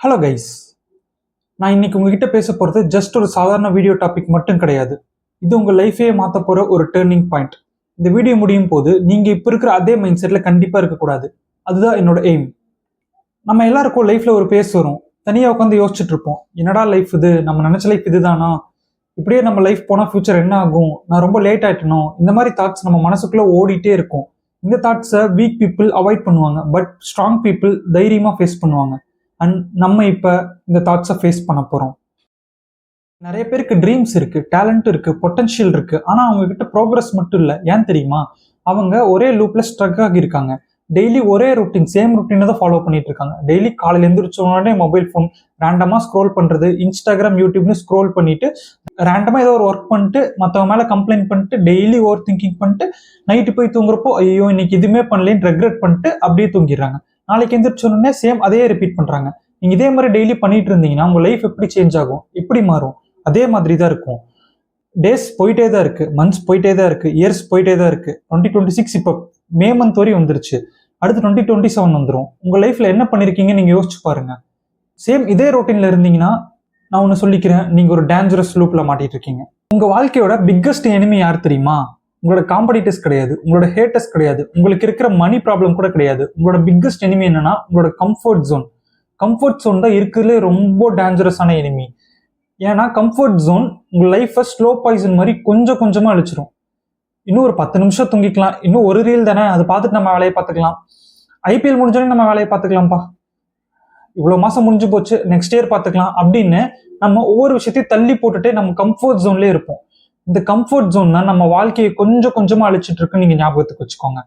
Hello guys, நான் இன்னைக்கு உங்ககிட்ட பேச போகிறது ஜஸ்ட் ஒரு சாதாரண வீடியோ டாபிக் மட்டும் கிடையாது. இது உங்கள் லைஃபையே மாற்ற போகிற ஒரு டேர்னிங் பாயிண்ட். இந்த வீடியோ முடியும் போது நீங்கள் இப்போ இருக்கிற அதே மைண்ட் செட்டில் கண்டிப்பாக இருக்கக்கூடாது. அதுதான் என்னோட எய்ம். நம்ம எல்லாருக்கும் லைஃப்பில் ஒரு பேஸ் வரும். தனியாக உட்காந்து யோசிச்சுட்டு இருப்போம், என்னடா லைஃப் இது, நம்ம நினச்ச லைஃப் இதுதானா, இப்படியே நம்ம லைஃப் போனால் ஃபியூச்சர் என்ன ஆகும், நான் ரொம்ப லேட் ஆகிட்டனோ, இந்த மாதிரி தாட்ஸ் நம்ம மனசுக்குள்ளே ஓடிட்டே இருக்கும். இந்த தாட்ஸை வீக் பீப்புள் அவாய்ட் பண்ணுவாங்க, பட் ஸ்ட்ராங் பீப்புள் தைரியமாக ஃபேஸ் பண்ணுவாங்க. அண்ட் நம்ம இப்போ இந்த தாட்ஸை ஃபேஸ் பண்ண போகிறோம். நிறைய பேருக்கு ட்ரீம்ஸ் இருக்குது, டேலண்ட் இருக்குது, பொட்டன்ஷியல் இருக்குது, ஆனால் அவங்க கிட்ட ப்ரோக்ரஸ் மட்டும் இல்லை. ஏன் தெரியுமா? அவங்க ஒரே லூப்பில் ஸ்ட்ரக் ஆகியிருக்காங்க. டெய்லி ஒரே ரொட்டீன், சேம் ரொட்டீனை தான் ஃபாலோ பண்ணிட்டு இருக்காங்க. டெய்லி காலையில் எழுந்திரிச்ச உடனே மொபைல் ஃபோன் ரேண்டமாக ஸ்க்ரோல் பண்ணுறது, இன்ஸ்டாகிராம் யூடியூப்னு ஸ்க்ரோல் பண்ணிட்டு ரேண்டமாக ஏதோ ஒரு ஒர்க் பண்ணிட்டு மற்றவங்க மேலே கம்ப்ளைண்ட் பண்ணிட்டு டெய்லி ஓவர் திங்கிங் பண்ணிட்டு நைட்டு போய் தூங்குறப்போ ஐயோ இன்னைக்கு இதுவுமே பண்ணலேன்னு ரெக்ரெட் பண்ணிட்டு அப்படியே தூங்கிடுறாங்க. நாளைக்கு எந்திரிச்ச உடனே சேம் அதையே ரிப்பீட் பண்ணுறாங்க. நீங்கள் இதே மாதிரி டெய்லி பண்ணிட்டு இருந்தீங்கன்னா உங்கள் லைஃப் எப்படி சேஞ்ச் ஆகும், எப்படி மாறும்? அதே மாதிரி தான் இருக்கும். டேஸ் போயிட்டே தான் இருக்கு, மந்த்ஸ் போயிட்டே தான் இருக்கு, இயர்ஸ் போயிட்டே தான் இருக்கு. 2026 இப்போ மே மந்த் வரையும் வந்துருச்சு. அடுத்து 2027 வந்துடும். உங்கள் லைஃப்பில் என்ன பண்ணியிருக்கீங்க நீங்கள் யோசிச்சு பாருங்க. சேம் இதே ரொட்டீனில் இருந்தீங்கன்னா நான் ஒன்று சொல்லிக்கிறேன், நீங்கள் ஒரு டேஞ்சரஸ் லூப்பில் மாட்டிட்டு இருக்கீங்க. உங்கள் வாழ்க்கையோட பிக்கஸ்ட் எனிமி யார் தெரியுமா? உங்களோட காம்படிட்டர்ஸ் கிடையாது, உங்களோட ஹேட்டர்ஸ் கிடையாது, உங்களுக்கு இருக்கிற மணி ப்ராப்ளம் கூட கிடையாது. உங்களோட பிக்கஸ்ட் எனிமி என்னன்னா உங்களோட கம்ஃபர்ட் ஜோன். கம்ஃபர்ட் ஜோன் தான் இருக்கிறதுலே ரொம்ப டேஞ்சரஸான எனிமி. ஏன்னா கம்ஃபர்ட் ஜோன் உங்கள் லைஃப்பை ஸ்லோ பாய்சன் மாதிரி கொஞ்சம் கொஞ்சமாக அழிச்சிடும். இன்னும் ஒரு 10 நிமிஷம் தூங்கிக்கலாம், இன்னும் ஒரு ரீல் தானே, அதை பார்த்துட்டு நம்ம வேலையை பார்த்துக்கலாம், ஐபிஎல் முடிஞ்சோடனே நம்ம வேலையை பார்த்துக்கலாம்ப்பா, இவ்வளோ மாதம் முடிஞ்சு போச்சு, நெக்ஸ்ட் இயர் பார்த்துக்கலாம் அப்படின்னு நம்ம ஒவ்வொரு விஷயத்தையும் தள்ளி போட்டுட்டு நம்ம கம்ஃபர்ட் ஜோன்லேயே இருப்போம். இந்த கம்ஃபர்ட் ஜோன் தான் நம்ம வாழ்க்கையை கொஞ்சம் கொஞ்சமாக அழிச்சிட்டு இருக்குன்னு நீங்கள் ஞாபகத்துக்கு வச்சுக்கோங்க.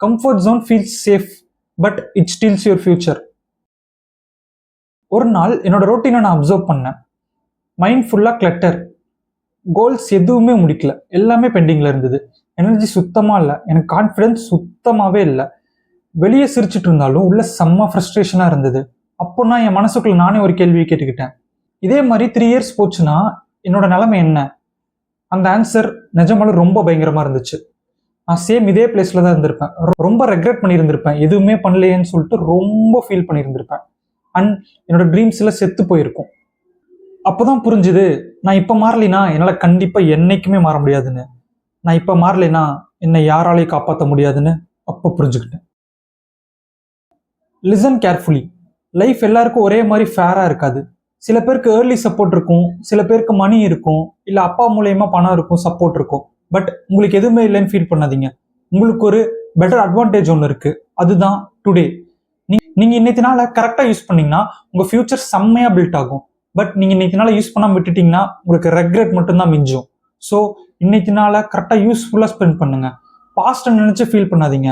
Comfort zone feels safe, but it steals your future. ஒரு நாள் என்னோட ரொட்டீனை நான் அப்சர்வ் பண்ணேன். மைண்ட் ஃபுல்லாக கிளட்டர், கோல்ஸ் எதுவுமே முடிக்கல, எல்லாமே பெண்டிங்கில் இருந்தது. எனர்ஜி சுத்தமாக இல்லை, எனக்கு கான்ஃபிடென்ஸ் சுத்தமாகவே இல்லை. வெளியே சிரிச்சுட்டு இருந்தாலும் உள்ள செம்ம ஃப்ரஸ்ட்ரேஷனாக இருந்தது. அப்போ நான் என் மனசுக்குள்ள நானே ஒரு கேள்வியை கேட்டுக்கிட்டேன், இதே மாதிரி 3 இயர்ஸ் போச்சுன்னா என்னோட நிலைமை என்ன? அந்த ஆன்சர் நிஜமாலும் ரொம்ப பயங்கரமாக இருந்துச்சு. நான் சேம் இதே பிளேஸில் தான் இருந்திருப்பேன். ரொம்ப ரெக்ரெட் பண்ணியிருந்திருப்பேன், எதுவுமே பண்ணலையேன்னு சொல்லிட்டு ரொம்ப ஃபீல் பண்ணியிருந்திருப்பேன். அண்ட் என்னோட ட்ரீம்ஸ் எல்லாம் செத்து போயிருக்கும். அப்போதான் புரிஞ்சுது, நான் இப்போ மாறலைன்னா என்னால் கண்டிப்பாக என்னைக்குமே மாற முடியாதுன்னு. நான் இப்போ மாறலைன்னா என்னை யாராலையும் காப்பாற்ற முடியாதுன்னு அப்போ புரிஞ்சுக்கிட்டேன். Listen carefully. லைஃப் எல்லாருக்கும் ஒரே மாதிரி ஃபேராக இருக்காது. சில பேருக்கு ஏர்லி சப்போர்ட் இருக்கும், சில பேருக்கு மணி இருக்கும், இல்லை அப்பா மூலயமா பணம் இருக்கும், சப்போர்ட் இருக்கும். பட் உங்களுக்கு எதுவுமே இல்லைன்னு ஃபீல் பண்ணாதீங்க. உங்களுக்கு ஒரு பெட்டர் அட்வான்டேஜ் ஒன்று இருக்குது, அதுதான் டுடே. நீங்கள் இன்னைக்கு நாளை கரெக்டாக யூஸ் பண்ணீங்கன்னா உங்கள் ஃபியூச்சர் செம்மையாக பில்ட் ஆகும். பட் நீங்கள் இன்னைக்கு நாளை யூஸ் பண்ணாமல் விட்டுட்டிங்கன்னா உங்களுக்கு ரெக்ரெட் மட்டும்தான் மிஞ்சும். ஸோ இன்னைக்கு நாளை கரெக்டாக யூஸ்ஃபுல்லாக ஸ்பெண்ட் பண்ணுங்கள். பாஸ்ட்டை நினச்சி ஃபீல் பண்ணாதீங்க.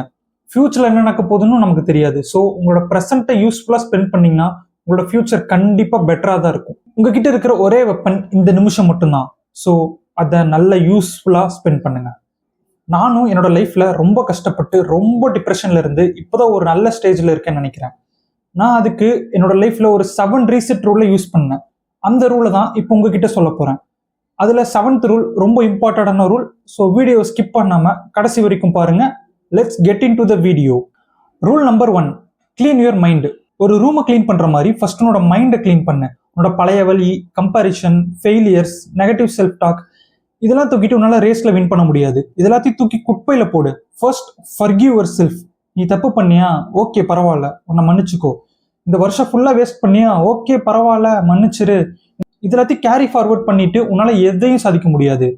ஃபியூச்சரில் என்ன நடக்க போகுதுன்னு நமக்கு தெரியாது. ஸோ உங்களோட ப்ரெசென்ட்டை யூஸ்ஃபுல்லாக ஸ்பெண்ட் பண்ணிங்கன்னா உங்களோட ஃபியூச்சர் கண்டிப்பாக பெட்டராக தான் இருக்கும். உங்ககிட்ட இருக்கிற ஒரே வெப்பன் இந்த நிமிஷம் மட்டும்தான். ஸோ அதை நல்ல யூஸ்ஃபுல்லாக ஸ்பெண்ட் பண்ணுங்க. நானும் என்னோட லைஃப்பில் ரொம்ப கஷ்டப்பட்டு ரொம்ப டிப்ரெஷனில் இருந்து இப்போதான் ஒரு நல்ல ஸ்டேஜில் இருக்கேன்னு நினைக்கிறேன். நான் அதுக்கு என்னோட லைஃப்பில் ஒரு 7 ரீசெட் ரூலை யூஸ் பண்ணேன். அந்த ரூலை தான் இப்போ உங்ககிட்ட சொல்ல போகிறேன். அதில் 7th ரூல் ரொம்ப இம்பார்ட்டண்டான ரூல். ஸோ வீடியோ ஸ்கிப் பண்ணாமல் கடைசி வரைக்கும் பாருங்கள். Let's get in to the video. Rule number 1, clean your mind. ஒரு ரூமை கிளீன் பண்ணுற மாதிரி ஃபர்ஸ்ட் உன்னோட மைண்டை கிளீன் பண்ணு. உன்னோட பழைய வலி, comparison, failures, negative self talk இதெல்லாம் தூக்கிட்டு உன்னால ரேஸில் வின் பண்ண முடியாது. இதெல்லாத்தையும் தூக்கி குப்பையில் போடு. First forgive your self. நீ தப்பு பண்ணியா, ஓகே பரவாயில்ல, உன்னை மன்னிச்சுக்கோ. இந்த வருஷம் ஃபுல்லாக வேஸ்ட் பண்ணியா, ஓகே பரவாயில்ல, மன்னிச்சிரு. இதெல்லாத்தையும் கேரி ஃபார்வர்ட் பண்ணிட்டு உன்னால எதையும் சாதிக்க முடியாது.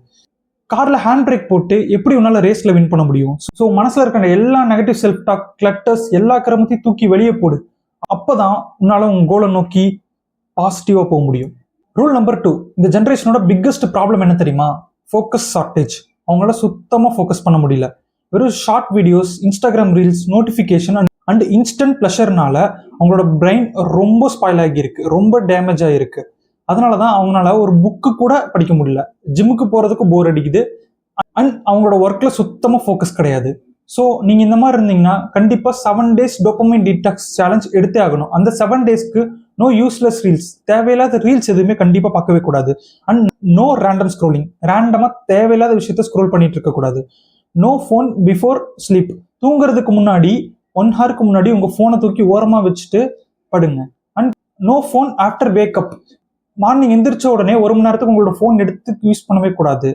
காரில் ஹேண்ட் பிரேக் போட்டு எப்படி உன்னால ரேஸில் வின் பண்ண முடியும்? ஸோ மனசில் இருக்கிற எல்லா நெகட்டிவ் செல்ஃப் டாக், கிளட்டர்ஸ் எல்லா கிரமத்தையும் தூக்கி வெளியே போடு. அப்போதான் உன்னால உங்க கோலை நோக்கி பாசிட்டிவாக போக முடியும். ரூல் நம்பர் 2, இந்த ஜென்ரேஷனோட பிக்கஸ்ட் ப்ராப்ளம் என்ன தெரியுமா? Focus shortage. அவங்களால சுத்தமாக ஃபோக்கஸ் பண்ண முடியல. வெறும் short videos, Instagram reels, notification and instant ப்ளஷர்னால அவங்களோட பிரெயின் ரொம்ப ஸ்பாயில் ஆகியிருக்கு, ரொம்ப டேமேஜ் ஆகிருக்கு. அதனால தான் அவங்களால ஒரு புக்கு கூட படிக்க முடியல, ஜிம்முக்கு போகிறதுக்கு போர் அடிக்குது, அண்ட் அவங்களோட ஒர்க்கில் சுத்தமாக ஃபோக்கஸ் கிடையாது. ஸோ நீங்கள் இந்த மாதிரி இருந்தீங்கன்னா கண்டிப்பாக 7 days டோபமைன் டீடாக்ஸ் சேலஞ்ச் எடுத்தே ஆகணும். அந்த 7 daysக்கு நோ யூஸ்லெஸ் ரீல்ஸ், தேவையில்லாத ரீல்ஸ் எதுவுமே கண்டிப்பாக பார்க்கவே கூடாது. அண்ட் நோ ரேண்டம் ஸ்க்ரோலிங், ரேண்டமாக தேவையில்லாத விஷயத்த ஸ்க்ரோல் பண்ணிட்டு இருக்கக்கூடாது. No phone before sleep. தூங்குறதுக்கு முன்னாடி 1 hour முன்னாடி உங்கள் ஃபோனை தூக்கி ஓரமாக வச்சுட்டு படுங்க. And no phone after wake up. Morning எந்திரிச்ச உடனே 1 மணி நேரத்துக்கு உங்களோட ஃபோன் எடுத்து யூஸ் பண்ணவே கூடாது.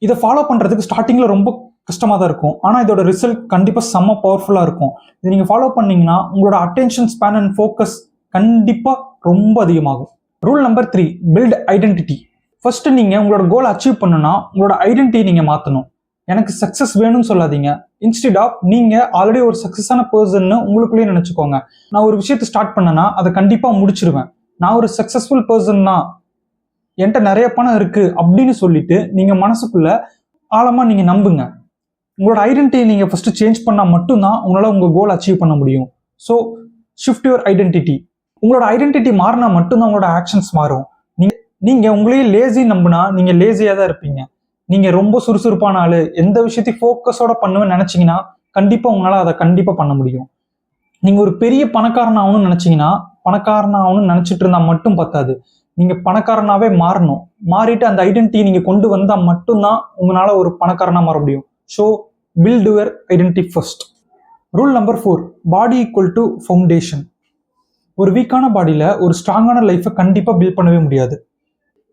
இதை ஃபாலோ பண்ணுறதுக்கு ஸ்டார்டிங்கில் ரொம்ப கஷ்டமாக தான் இருக்கும், ஆனால் இதோட ரிசல்ட் கண்டிப்பாக செம்ம பவர்ஃபுல்லாக இருக்கும். இது நீங்கள் ஃபாலோ பண்ணீங்கன்னா உங்களோட அட்டென்ஷன் ஸ்பேன் அண்ட் ஃபோக்கஸ் கண்டிப்பாக ரொம்ப அதிகமாகும். Rule number 3, build identity. First நீங்கள் உங்களோட கோலை அச்சீவ் பண்ணணும்னா உங்களோட ஐடென்டிட்டி நீங்கள் மாற்றணும். எனக்கு சக்ஸஸ் வேணும்னு சொல்லாதீங்க. இன்ஸ்டெட் ஆஃப் நீங்கள் ஆல்ரெடி ஒரு சக்ஸஸான பர்சன்னு உங்களுக்குள்ளேயே நினச்சிக்கோங்க. நான் ஒரு விஷயத்தை ஸ்டார்ட் பண்ணேன்னா அதை கண்டிப்பாக முடிச்சிருவேன். நான் ஒரு சக்ஸஸ்ஃபுல் பர்சன் தான், என்கிட்ட நிறைய பணம் இருக்கு அப்படின்னு சொல்லிட்டு நீங்க மனசுக்குள்ள ஆழமா நீங்க நம்புங்க. உங்களோட ஐடென்டிட்டி நீங்க ஃபர்ஸ்ட் சேஞ்ச் பண்ணா மட்டும்தான் உங்களால உங்க கோல் அச்சீவ் பண்ண முடியும். So shift your identity. உங்களோட ஐடென்டிட்டி மாறினா மட்டும்தான் உங்களோட ஆக்ஷன்ஸ் மாறும். நீங்க உங்களையே லேசி நம்பினா நீங்க லேசியா தான் இருப்பீங்க. நீங்க ரொம்ப சுறுசுறுப்பான ஆளு, எந்த விஷயத்தையும் ஃபோக்கஸோட பண்ணுவேன்னு நினைச்சீங்கன்னா கண்டிப்பா உங்களால அதை கண்டிப்பா பண்ண முடியும். நீங்க ஒரு பெரிய பணக்காரன் ஆகணும்னு நினைச்சீங்கன்னா பணக்காரன் ஆகணும்னு நினைச்சிட்டு இருந்தா மட்டும் பத்தாது, நீங்க பணக்காரனாவே மாறணும். மாறிட்டு அந்த ஐடென்டிட்டி நீங்க கொண்டு வந்தா மட்டும்தான் உங்களால ஒரு பணக்காரனா மாற முடியும். So build your identity first. Rule number 4, body equal to foundation. ஒரு வீக்கான பாடியில ஒரு ஸ்ட்ராங்கான லைஃபை கண்டிப்பா பில்ட் பண்ணவே முடியாது.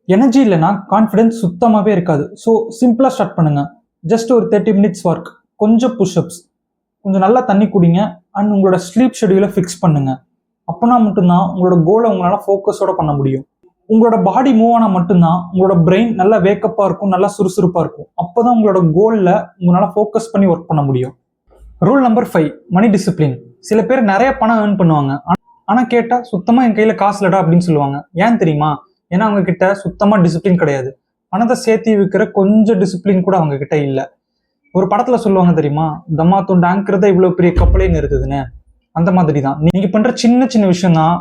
எனர்ஜி இல்லைன்னா கான்ஃபிடன்ஸ் சுத்தமாகவே இருக்காது. ஸோ சிம்பிளாக ஸ்டார்ட் பண்ணுங்க. ஜஸ்ட் ஒரு 30 minutes ஒர்க், கொஞ்சம் புஷ்அப்ஸ், கொஞ்சம் நல்லா தண்ணி குடிங்க அண்ட் உங்களோட ஸ்லீப் ஷெடியூலை ஃபிக்ஸ் பண்ணுங்க. அப்போனா மட்டும்தான் உங்களோட கோலை உங்களால் ஃபோக்கஸோட பண்ண முடியும். உங்களோட பாடி மூவ் ஆனால் மட்டும்தான் உங்களோட பிரெயின் நல்லா வேக்கப்பாக இருக்கும், நல்லா சுறுசுறுப்பாக இருக்கும். அப்போ தான் உங்களோட கோலில் உங்களால் ஃபோக்கஸ் பண்ணி ஒர்க் பண்ண முடியும். ரூல் நம்பர் 5, மணி டிசிப்ளின். சில பேர் நிறைய பணம் ஏர்ன் பண்ணுவாங்க, ஆனால் கேட்டால் சுத்தமாக என் கையில் காசு இல்லடா அப்படின்னு சொல்லுவாங்க. ஏன் தெரியுமா? ஏன்னா அவங்க கிட்ட சுத்தமாக டிசிப்ளின் கிடையாது. பணத்தை சேர்த்தி வைக்கிற கொஞ்சம் டிசிப்ளின் கூட அவங்க கிட்ட இல்லை. ஒரு படத்தில் சொல்லுவாங்க தெரியுமா, தம்மா துண்டாங்கிறத இவ்வளோ பெரிய கப்பலே நிறுத்துதுன்னு. அந்த மாதிரி தான் நீங்கள் பண்ணுற சின்ன சின்ன விஷயம் தான்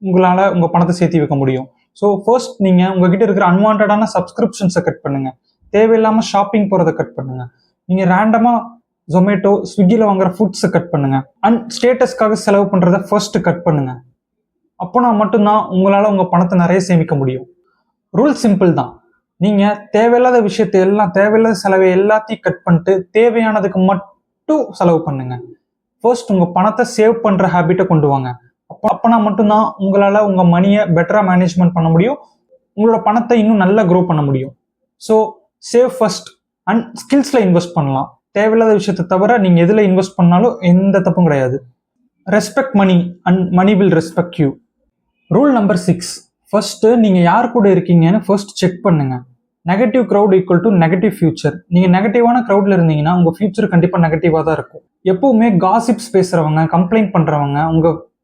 உங்களால் உங்கள் பணத்தை சேர்த்தி வைக்க முடியும். ஸோ ஃபர்ஸ்ட் நீங்கள் உங்ககிட்ட இருக்கிற அன்வான்டான சப்ஸ்கிரிப்ஷன்ஸை கட் பண்ணுங்க. தேவையில்லாமல் ஷாப்பிங் போகிறத கட் பண்ணுங்க. நீங்கள் ரேண்டமாக ஜொமேட்டோ, ஸ்விக்கியில் வாங்குற ஃபுட்ஸை கட் பண்ணுங்க. அண்ட் ஸ்டேட்டஸ்க்காக செலவு பண்ணுறத ஃபர்ஸ்ட் கட் பண்ணுங்க. அப்போனா மட்டும்தான் உங்களால் உங்கள் பணத்தை நிறைய சேமிக்க முடியும். ரூல் சிம்பிள் தான். நீங்கள் தேவையில்லாத விஷயத்தை எல்லாம், தேவையில்லாத செலவை எல்லாத்தையும் கட் பண்ணிட்டு தேவையானதுக்கு மட்டும் செலவு பண்ணுங்க. ஃபர்ஸ்ட் உங்கள் பணத்தை சேவ் பண்ணுற ஹேபிட்டை கொண்டு வாங்க. அப்போனா மட்டும்தான் உங்களால் உங்கள் மணியை பெட்டராக மேனேஜ்மெண்ட் பண்ண முடியும், உங்களோட பணத்தை இன்னும் நல்லா க்ரோ பண்ண முடியும். ஸோ சேவ் ஃபர்ஸ்ட் அண்ட் ஸ்கில்ஸில் இன்வெஸ்ட் பண்ணலாம். தேவையில்லாத விஷயத்தை தவிர நீங்கள் எதில் இன்வெஸ்ட் பண்ணாலும் எந்த தப்பும் கிடையாது. Respect money and money will respect you. Rule number 6, first நீங்கள் யார் கூட இருக்கீங்கன்னு ஃபர்ஸ்ட் செக் பண்ணுங்க. Negative crowd equal to negative future. நீங்கள் நெகட்டிவான க்ரௌட்ல இருந்தீங்கன்னா உங்கள் ஃபியூச்சர் கண்டிப்பாக நெகட்டிவாக தான் இருக்கும். எப்பவுமே காசிப்ஸ் பேசுறவங்க, கம்ப்ளைண்ட் பண்றவங்க,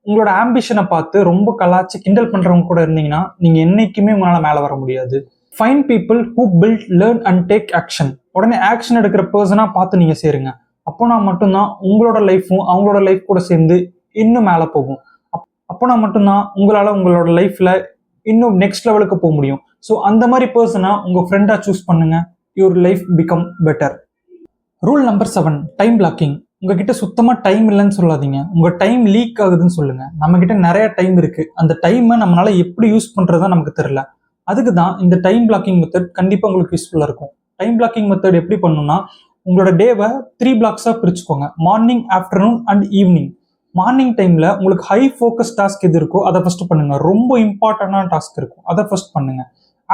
உங்களோட ஆம்பிஷனை பார்த்து ரொம்ப கலாச்சி கிண்டல் பண்றவங்க கூட இருந்தீங்கன்னா நீங்க என்னைக்குமே உங்களால மேலே வர முடியாது. Find people who build, learn and take action. உடனே ஆக்ஷன் எடுக்கிற பர்சனா பார்த்து நீங்க சேருங்க. அப்போனா மட்டும்தான் உங்களோட லைஃப்பும் அவங்களோட லைஃப் கூட சேர்ந்து இன்னும் மேலே போகும். அப்போனா மட்டும்தான் உங்களால உங்களோட லைஃப்ல இன்னும் நெக்ஸ்ட் லெவலுக்கு போக முடியும். ஸோ அந்த மாதிரி பர்சனா உங்க ஃப்ரெண்டா சூஸ் பண்ணுங்க. Your life become better. Rule number 7, time blocking. உங்ககிட்ட சுத்தமா டைம் இல்லைன்னு சொல்லாதீங்க, உங்க டைம் லீக் ஆகுதுன்னு சொல்லுங்க. நம்ம கிட்ட நிறைய டைம் இருக்கு, அந்த டைமை நம்மளால எப்படி யூஸ் பண்றதா நமக்கு தெரியல. அதுக்கு தான் இந்த டைம் பிளாக்கிங் மெத்தட் கண்டிப்பா உங்களுக்கு யூஸ்ஃபுல்லா இருக்கும். டைம் பிளாக்கிங் மெத்தட் எப்படி பண்ணணும்னா, உங்களோட டேவை 3 பிளாக்ஸா பிரிச்சுக்கோங்க. Morning, afternoon and evening. Morning டைம்ல உங்களுக்கு ஹை ஃபோக்கஸ் டாஸ்க் எது இருக்கோ அதை ஃபர்ஸ்ட் பண்ணுங்க. ரொம்ப இம்பார்ட்டன்டான டாஸ்க் இருக்கும், அதை ஃபர்ஸ்ட் பண்ணுங்க.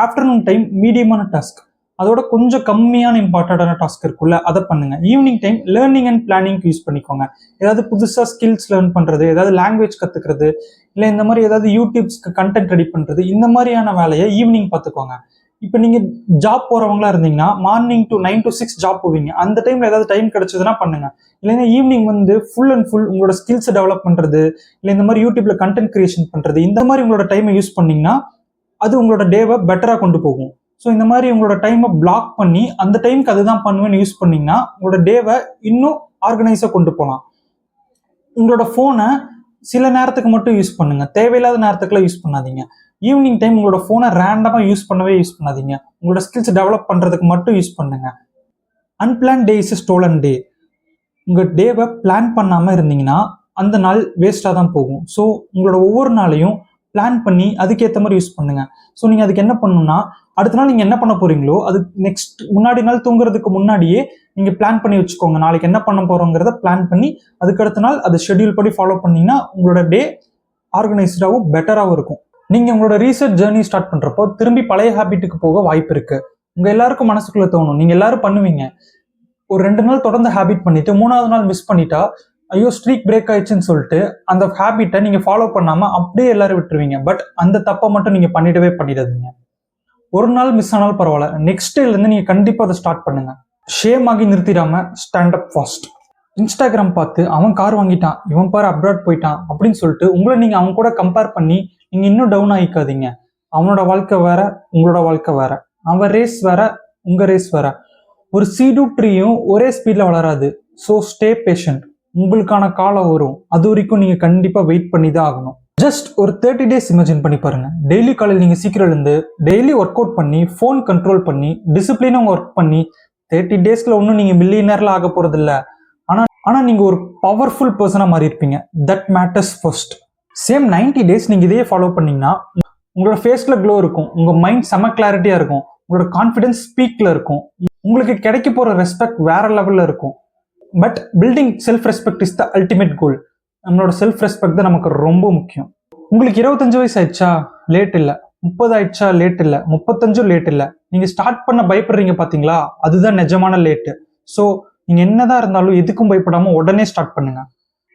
ஆஃப்டர்நூன் டைம் மீடியமான டாஸ்க், அதோட கொஞ்சம் கம்மியான இம்பார்ட்டன்டான டாஸ்க் இருக்குல்ல, அதை பண்ணுங்க. ஈவினிங் டைம் லேர்னிங் அண்ட் பிளானிங்க்கு யூஸ் பண்ணிக்கோங்க. ஏதாவது புதுசாக ஸ்கில்ஸ் லேர்ன் பண்ணுறது, ஏதாவது லாங்குவேஜ் கற்றுக்கிறது, இல்லை இந்த மாதிரி ஏதாவது யூடியூப்ஸ்க்கு கண்டென்ட் ரெடி பண்ணுறது, இந்த மாதிரியான வேலையை ஈவினிங் பார்த்துக்கோங்க. இப்போ நீங்கள் ஜாப் போகிறவங்களா இருந்தீங்கன்னா மார்னிங் டு 9 to 6 ஜாப் போவீங்க. அந்த டைமில் ஏதாவது டைம் கிடைச்சதுன்னா பண்ணுங்க. இல்லைன்னா ஈவினிங் ஃபுல் அண்ட் ஃபுல் உங்களோட ஸ்கில்ஸை டெவலப் பண்ணுறது, இல்லை இந்த மாதிரி யூடியூப்ல கண்டென்ட் கிரியேஷன் பண்ணுறது, இந்த மாதிரி உங்களோட டைமை யூஸ் பண்ணிங்கன்னா அது உங்களோட டேவை பெட்டராக கொண்டு போகும். ஸோ இந்த மாதிரி உங்களோட டைமை பிளாக் பண்ணி அந்த டைமுக்கு அதுதான் பண்ணுவேன்னு யூஸ் பண்ணிங்கன்னா உங்களோட டேவை இன்னும் ஆர்கனைஸாக கொண்டு போகலாம். உங்களோட ஃபோனை சில நேரத்துக்கு மட்டும் யூஸ் பண்ணுங்க, தேவையில்லாத நேரத்துக்குலாம் யூஸ் பண்ணாதீங்க. ஈவினிங் டைம் உங்களோட ஃபோனை ரேண்டமாக யூஸ் பண்ணாதீங்க. உங்களோட ஸ்கில்ஸ் டெவலப் பண்ணுறதுக்கு மட்டும் யூஸ் பண்ணுங்க. அன்பிளான் டே இஸ் ஸ்டோலன் டே. உங்கள் டேவை பிளான் பண்ணாமல் இருந்தீங்கன்னா அந்த நாள் வேஸ்ட்டாக தான் போகும். ஸோ உங்களோட ஒவ்வொரு நாளையும் பிளான் பண்ணி அதுக்கேற்ற மாதிரி யூஸ் பண்ணுங்க. ஸோ நீங்கள் அதுக்கு என்ன பண்ணணும்னா, அடுத்த நாள் நீங்கள் என்ன பண்ண போறீங்களோ அது நெக்ஸ்ட் முன்னாடி நாள் தூங்குறதுக்கு முன்னாடியே நீங்கள் பிளான் பண்ணி வச்சுக்கோங்க. நாளைக்கு என்ன பண்ண போறோங்கிறத பிளான் பண்ணி அதுக்கு அடுத்த நாள் அதை ஷெட்யூல் படி ஃபாலோ பண்ணீங்கன்னா உங்களோட டே ஆர்கனைஸ்டாகவும் பெட்டராகவும் இருக்கும். நீங்க உங்களோட ரீசர்ச் ஜேர்னி ஸ்டார்ட் பண்றப்போ திரும்பி பழைய ஹேபிட்டுக்கு போக வாய்ப்பு இருக்கு. உங்க எல்லாருக்கும் மனசுக்குள்ள தோணும், நீங்க எல்லாரும் பண்ணுவீங்க, ஒரு 2 நாள் தொடர்ந்து ஹேபிட் பண்ணிட்டு 3வது நாள் மிஸ் பண்ணிட்டா ஐயோ ஸ்ட்ரீக் பிரேக் ஆயிடுச்சுன்னு சொல்லிட்டு அந்த ஹேபிட்டை நீங்க ஃபாலோ பண்ணாம அப்படியே எல்லாரும் விட்டுருவீங்க. பட் அந்த தப்பை மட்டும் நீங்க பண்ணிடாதீங்க. ஒரு நாள் மிஸ் ஆனாலும் பரவாயில்ல, நெக்ஸ்ட் டேல இருந்து நீங்க கண்டிப்பா அதை ஸ்டார்ட் பண்ணுங்க. ஷேம் ஆகி நிறுத்திடாம ஸ்டாண்ட் அப் ஃபாஸ்ட். இன்ஸ்டாகிராம் பார்த்து அவன் கார் வாங்கிட்டான், இவன் பாரு அப்ராட் போயிட்டான் அப்படின்னு சொல்லிட்டு உங்களை நீங்க அவன் கூட கம்பேர் பண்ணி நீங்க இன்னும் டவுன் ஆகிக்காதீங்க. அவனோட வாழ்க்கை வேற, உங்களோட வாழ்க்கை வேற. அவன் ரேஸ் வேற, உங்க ரேஸ் வேற. ஒரு சீடு ட்ரீயும் ஒரே ஸ்பீட்ல வளராது. So stay patient. உங்களுக்கான காலம் வரும், அது வரைக்கும் நீங்க கண்டிப்பா வெயிட் பண்ணி தான் ஆகணும். ஜஸ்ட் ஒரு 30 days இமேஜின் பண்ணி பாருங்க. டெய்லி காலையில் நீங்க சீக்கிரம் இருந்து டெய்லி ஒர்க் அவுட் பண்ணி ஃபோன் கண்ட்ரோல் பண்ணி டிசிப்ளினும் ஒர்க் பண்ணி 30 daysல ஒன்றும் நீங்க மில்லியனர்ல ஆக போறது இல்லை. ஆனா நீங்க ஒரு பவர்ஃபுல் பர்சனா மாறி இருப்பீங்க. That matters first. Same 90 days நீங்க இதையே ஃபாலோ பண்ணீங்கன்னா உங்களோட ஃபேஸ்ல க்ளோ இருக்கும், உங்க மைண்ட் செம கிளாரிட்டியா இருக்கும், உங்களோட கான்ஃபிடன்ஸ் ஸ்பீக்ல இருக்கும், உங்களுக்கு கிடைக்க போற ரெஸ்பெக்ட் வேற லெவல்ல இருக்கும். But building self respect is the ultimate goal. நம்மளோட செல்ஃப் ரெஸ்பெக்ட் தான் நமக்கு ரொம்ப முக்கியம். உங்களுக்கு 25 வயசு ஆயிடுச்சா, லேட் இல்லை. 30 ஆயிடுச்சா, லேட் இல்லை. 35 லேட் இல்லை. நீங்க ஸ்டார்ட் பண்ண பயப்படுறீங்க பாத்தீங்களா, அதுதான் நிஜமான லேட்டு. ஸோ நீங்க என்னதான் இருந்தாலும் எதுக்கும் பயப்படாம உடனே ஸ்டார்ட் பண்ணுங்க.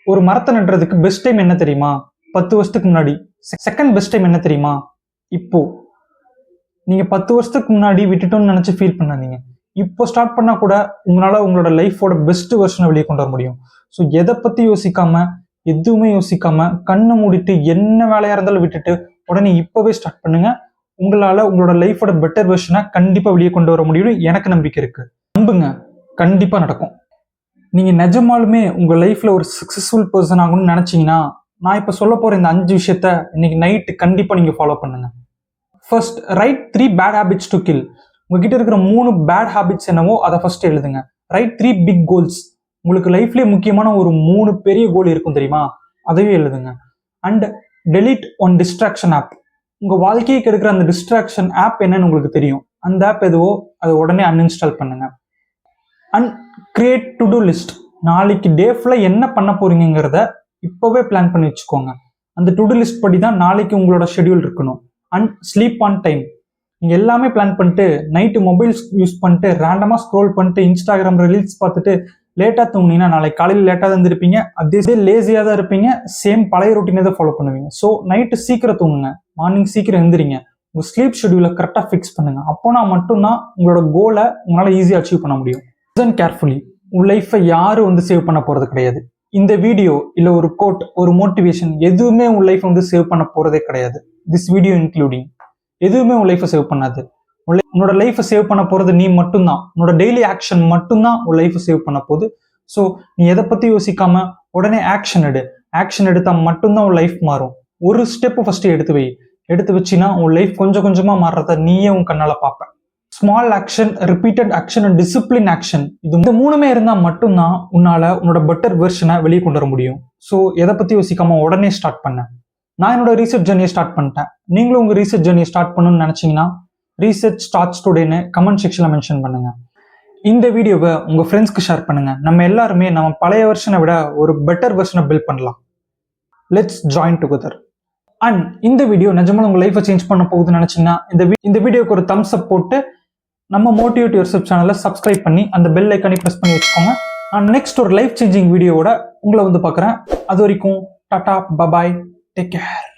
ஒரு மரத்தை நடுறதுக்கு பெஸ்ட் டைம் என்ன தெரியுமா? 10 வருஷத்துக்கு முன்னாடி. செகண்ட் பெஸ்ட் டைம் என்ன தெரியுமா? இப்போ. நீங்க 10 வருஷத்துக்கு முன்னாடி விட்டுட்டோம்னு நினைச்சு ஃபீல் பண்ணாதீங்க. இப்போ ஸ்டார்ட் பண்ணா கூட உங்களால உங்களோட லைஃபோட பெஸ்ட் வெர்ஷனை வெளியே கொண்டு வர முடியும். ஸோ எதை பத்தி யோசிக்காம, எதுவுமே யோசிக்காம கண்ணை மூடிட்டு என்ன வேலையா இருந்தாலும் விட்டுட்டு உடனே இப்பவே ஸ்டார்ட் பண்ணுங்க. உங்களால உங்களோட லைஃபோட பெட்டர் வெர்ஷனை கண்டிப்பா வெளியே கொண்டு வர முடியும். எனக்கு நம்பிக்கை இருக்கு. நம்புங்க, கண்டிப்பா நடக்கும். நீங்க நிஜமாலுமே உங்க லைஃப்ல ஒரு சக்சஸ்ஃபுல் பர்சன் ஆகணும்னு நினைச்சீங்கன்னா நான் இப்ப சொல்ல போற இந்த 5 விஷயத்த இன்னைக்கு நைட்டு கண்டிப்பா நீங்க ஃபாலோ பண்ணுங்க. First, write 3 bad habits to kill. உங்ககிட்ட இருக்கிற 3 பேட் ஹேபிட்ஸ் என்னவோ அதை ஃபர்ஸ்ட் எழுதுங்க. Write 3 big goals. உங்களுக்கு லைஃப்லயே முக்கியமான ஒரு 3 பெரிய கோல் இருக்கும் தெரியுமா, அதையும் எழுதுங்க. And delete one distraction app. உங்க வாழ்க்கையை கெடுக்கிற அந்த டிஸ்ட்ராக்ஷன் ஆப் என்னன்னு உங்களுக்கு தெரியும். அந்த ஆப் எதுவோ அதை உடனே அன்இன்ஸ்டால் பண்ணுங்க. And create to do list. நாளைக்கு டே ஃபுல்லாக என்ன பண்ண போறீங்கிறத இப்போவே பிளான் பண்ணி வச்சுக்கோங்க. அந்த டு டூ லிஸ்ட் படி தான் நாளைக்கு உங்களோட ஷெடியூல் இருக்கணும். And sleep on time. நீங்கள் எல்லாமே பிளான் பண்ணிட்டு நைட்டு மொபைல் யூஸ் பண்ணிட்டு ரேண்டமாக ஸ்க்ரோல் பண்ணிட்டு இன்ஸ்டாகிராம் ரீல்ஸ் பார்த்துட்டு லேட்டாக தூங்குனீங்கன்னா நாளைக்கு காலையில் லேட்டாக தான் இருந்திருப்பீங்க, அதே லேசியாக தான் இருப்பீங்க, சேம் பழைய ரொட்டீனை தான் ஃபாலோ பண்ணுவீங்க. ஸோ நைட்டு சீக்கிரம் தூங்குங்க, மார்னிங் சீக்கிரம் எழுந்திரிங்க, உங்கள் ஸ்லீப் ஷெடியூலை கரெக்டாக ஃபிக்ஸ் பண்ணுங்க. அப்போனா மட்டும்தான் உங்களோட கோலை உங்களால் ஈஸியாக அச்சீவ் பண்ண முடியும். கேர்ஃபுல்லி. உன் லைஃப்பை யாரும் சேவ் பண்ண போறது கிடையாது. இந்த வீடியோ இல்ல ஒரு கோட், ஒரு மோட்டிவேஷன் எதுவுமே உன் லைஃப் சேவ் பண்ண போறதே கிடையாது. திஸ் வீடியோ இன்க்ளூடிங் எதுவுமே உன் லைஃப்பை சேவ் பண்ணாது. உன்னோட லைஃப்பை சேவ் பண்ண போறது நீ மட்டும்தான். உன்னோட டெய்லி ஆக்ஷன் மட்டும்தான் உன் லைஃப்பை சேவ் பண்ண போகுது. ஸோ நீ எதை பத்தி யோசிக்காம உடனே ஆக்ஷன் எடு. ஆக்ஷன் எடுத்தா மட்டும்தான் உன் லைஃப் மாறும். ஒரு ஸ்டெப் ஃபர்ஸ்ட் எடுத்து வை. எடுத்து வச்சின்னா உன் லைஃப் கொஞ்சம் கொஞ்சமா மாறுறத நீயே உன் கண்ணால பார்ப்ப. Small action, repeated action and discipline action, இது 3மே இருந்தால் மட்டும்தான் உன்னால உன்னோட பெட்டர் வெர்ஷனை வெளியே கொண்டு வர முடியும். ஸோ எதை பத்தி யோசிக்காம உடனே ஸ்டார்ட் பண்ண. நான் என்னோட ரீசர்ச் ஜர்னியை ஸ்டார்ட் பண்ணிட்டேன். நீங்களும் உங்க ரீசர்ச் ஜர்னியை ஸ்டார்ட் பண்ணணும்னு நினைச்சீங்கன்னா ரீசர்ச் ஸ்டார்ட்ஸ் டுடேன்னு கமெண்ட் செக்ஷன்ல மென்ஷன் பண்ணுங்க. இந்த வீடியோவை உங்க ஃப்ரெண்ட்ஸ்க்கு ஷேர் பண்ணுங்க. நம்ம எல்லாருமே நம்ம பழைய வெர்ஷனை விட ஒரு பெட்டர் வெர்ஷனை பில்ட் பண்ணலாம். Let's join together. அண்ட் இந்த வீடியோ நிஜமா உங்க லைஃபை சேஞ்ச் பண்ண போகுதுன்னு நினைச்சீங்கன்னா இந்த வீடியோக்கு ஒரு தம்ஸ் அப் போட்டு நம்ம மோட்டிவேட் யுவர்செல்ஃப் சேனலை சப்ஸ்கிரைப் பண்ணி அந்த பெல் ஐக்கானை ப்ரெஸ் பண்ணி வச்சுக்கோங்க. நான் நெக்ஸ்ட் ஒரு லைஃப் சேஞ்சிங் வீடியோவோட உங்களை பார்க்குறேன். அது வரைக்கும் டாடா, பபாய், டேக் கேர்.